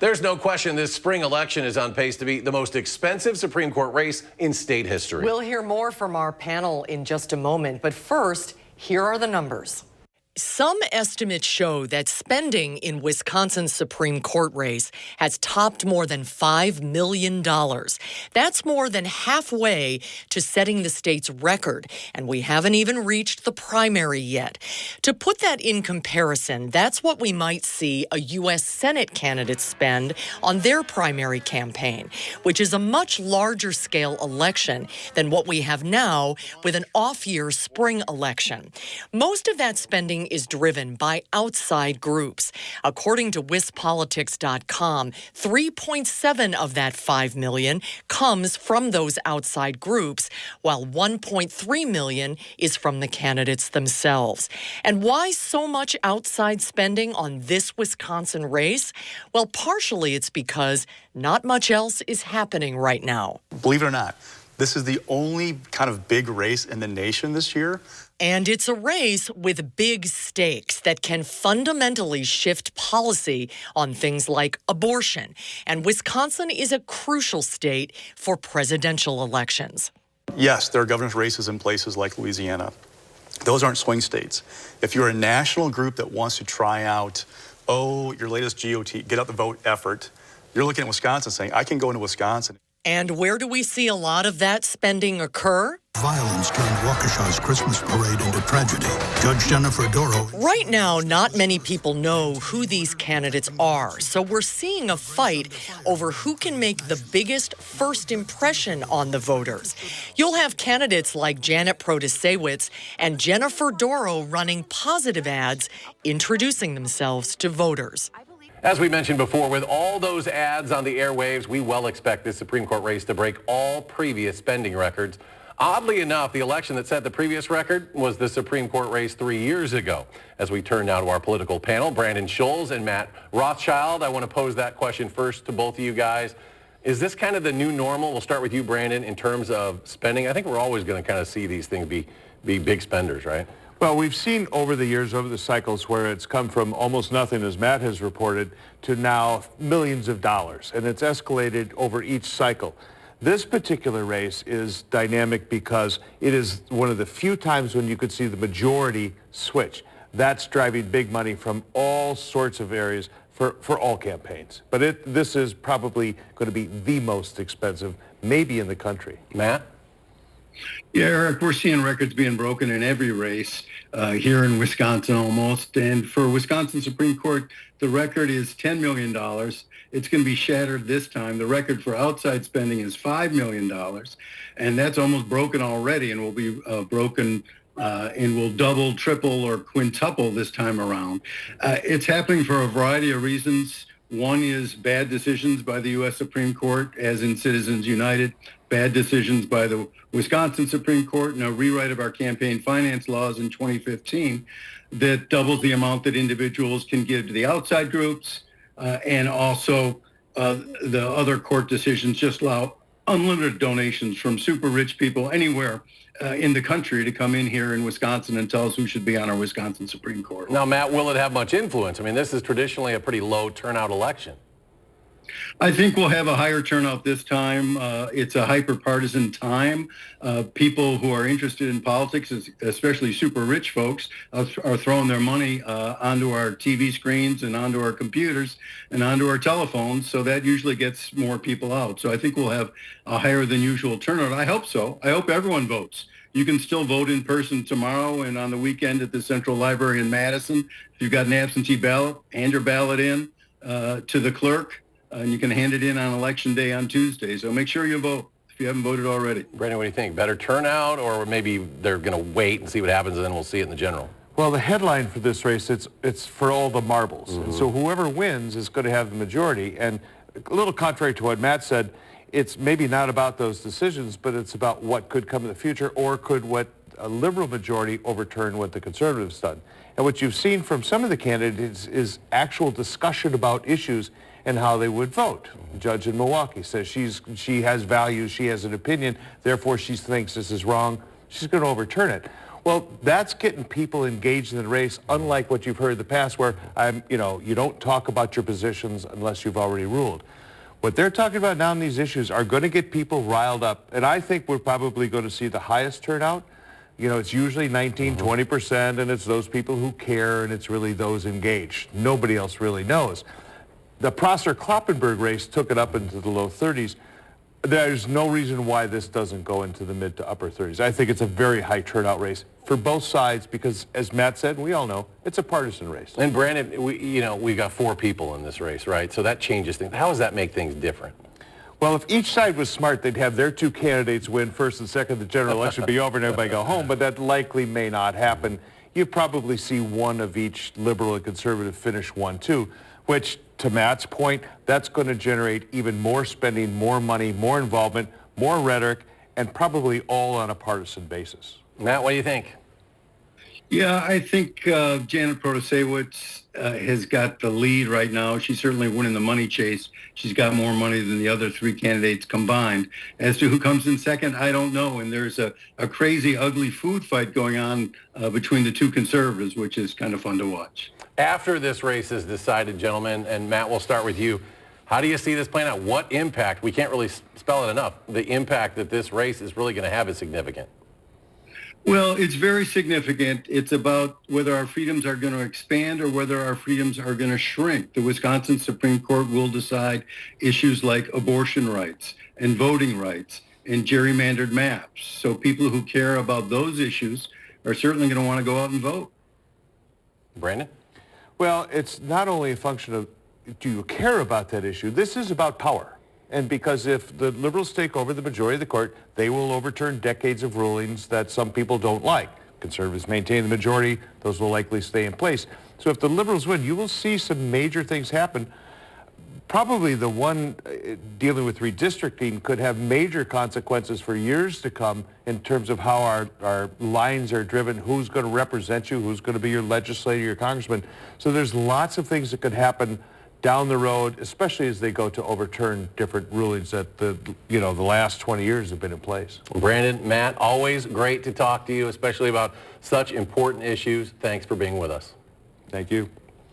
There's no question this spring election is on pace to be the most expensive Supreme Court race in state history. We'll hear more from our panel in just a moment, but first, here are the numbers. Some estimates show that spending in Wisconsin's Supreme Court race has topped more than $5 million. That's more than halfway to setting the state's record, and we haven't even reached the primary yet. To put that in comparison, that's what we might see a U.S. Senate candidate spend on their primary campaign, which is a much larger scale election than what we have now with an off-year spring election. Most of that spending is driven by outside groups. According to WisPolitics.com, 3.7 of that $5 million comes from those outside groups, while 1.3 million is from the candidates themselves. And why so much outside spending on this Wisconsin race? Well, partially it's because not much else is happening right now. Believe it or not, this is the only kind of big race in the nation this year. And it's a race with big stakes that can fundamentally shift policy on things like abortion. And Wisconsin is a crucial state for presidential elections. Yes, there are governor's races in places like Louisiana. Those aren't swing states. If you're a national group that wants to try out, your latest GOT, get out the vote effort, you're looking at Wisconsin saying, I can go into Wisconsin. And where do we see a lot of that spending occur? Violence turned Waukesha's Christmas parade into tragedy. Judge Jennifer Doro. Right now, not many people know who these candidates are, so we're seeing a fight over who can make the biggest first impression on the voters. You'll have candidates like Janet Protasewicz and Jennifer Doro running positive ads, introducing themselves to voters. As we mentioned before, with all those ads on the airwaves, we well expect this Supreme Court race to break all previous spending records. Oddly enough, the election that set the previous record was the Supreme Court race 3 years ago. As we turn now to our political panel, Brandon Scholes and Matt Rothschild, I want to pose that question first to both of you guys. Is this kind of the new normal? We'll start with you, Brandon, in terms of spending. I think we're always going to kind of see these things be big spenders, right? Well, we've seen over the years, over the cycles, where it's come from almost nothing, as Matt has reported, to now millions of dollars, and it's escalated over each cycle. This particular race is dynamic because it is one of the few times when you could see the majority switch. That's driving big money from all sorts of areas for all campaigns. But this is probably going to be the most expensive, maybe in the country. Matt? Yeah, Eric, we're seeing records being broken in every race here in Wisconsin almost. And for Wisconsin Supreme Court, the record is $10 million. It's going to be shattered this time. The record for outside spending is $5 million. And that's almost broken already and will be broken and will double, triple, or quintuple this time around. It's happening for a variety of reasons. One is bad decisions by the U.S. Supreme Court, as in Citizens United, bad decisions by the Wisconsin Supreme Court, and a rewrite of our campaign finance laws in 2015 that doubles the amount that individuals can give to the outside groups, and also the other court decisions just allow unlimited donations from super rich people anywhere in the country to come in here in Wisconsin and tell us who should be on our Wisconsin Supreme Court. Now, Matt, will it have much influence? I mean, this is traditionally a pretty low turnout election. I think we'll have a higher turnout this time. It's a hyper-partisan time. People who are interested in politics, especially super rich folks, are throwing their money onto our TV screens and onto our computers and onto our telephones, so that usually gets more people out. So I think we'll have a higher than usual turnout. I hope so. I hope everyone votes. You can still vote in person tomorrow and on the weekend at the Central Library in Madison. If you've got an absentee ballot, hand your ballot in to the clerk. And you can hand it in on Election Day on Tuesday. So make sure you vote if you haven't voted already. Brandon, what do you think? Better turnout, or maybe they're going to wait and see what happens and then we'll see it in the general? Well, the headline for this race, it's for all the marbles. Mm-hmm. And so whoever wins is going to have the majority. And a little contrary to what Matt said, it's maybe not about those decisions, but it's about what could come in the future, or could what a liberal majority overturn what the conservatives done. And what you've seen from some of the candidates is actual discussion about issues and how they would vote. The judge in Milwaukee says she has values, she has an opinion, therefore she thinks this is wrong. She's going to overturn it. Well, that's getting people engaged in the race, unlike what you've heard in the past where, you don't talk about your positions unless you've already ruled. What they're talking about now in these issues are going to get people riled up, and I think we're probably going to see the highest turnout. It's usually 19, 20%, and it's those people who care, and it's really those engaged. Nobody else really knows. The Prosser-Kloppenburg race took it up into the low 30s. There's no reason why this doesn't go into the mid to upper 30s. I think it's a very high turnout race for both sides because, as Matt said, we all know, it's a partisan race. And Brandon, we got 4 people in this race, right? So that changes things. How does that make things different? Well, if each side was smart, they'd have their 2 candidates win first and second, the general election be over and everybody go home, but that likely may not happen. You probably see one of each liberal and conservative finish 1-2, which, to Matt's point, that's going to generate even more spending, more money, more involvement, more rhetoric, and probably all on a partisan basis. Matt, what do you think? Yeah, I think Janet Protasewicz has got the lead right now. She's certainly winning the money chase. She's got more money than the other 3 candidates combined. As to who comes in second, I don't know. And there's a crazy, ugly food fight going on between the 2 conservatives, which is kind of fun to watch. After this race is decided, gentlemen, and Matt, we'll start with you. How do you see this playing out? What impact, we can't really spell it enough, the impact that this race is really going to have is significant. Well, it's very significant. It's about whether our freedoms are going to expand or whether our freedoms are going to shrink. The Wisconsin Supreme Court will decide issues like abortion rights and voting rights and gerrymandered maps. So people who care about those issues are certainly going to want to go out and vote. Brandon? Well, it's not only a function of do you care about that issue. This is about power. And because if the liberals take over the majority of the court, they will overturn decades of rulings that some people don't like. Conservatives maintain the majority. Those will likely stay in place. So if the liberals win, you will see some major things happen. Probably the one dealing with redistricting could have major consequences for years to come in terms of how our lines are driven, who's going to represent you, who's going to be your legislator, your congressman. So there's lots of things that could happen down the road, especially as they go to overturn different rulings that the last 20 years have been in place. Brandon, Matt, always great to talk to you, especially about such important issues. Thanks for being with us. Thank you.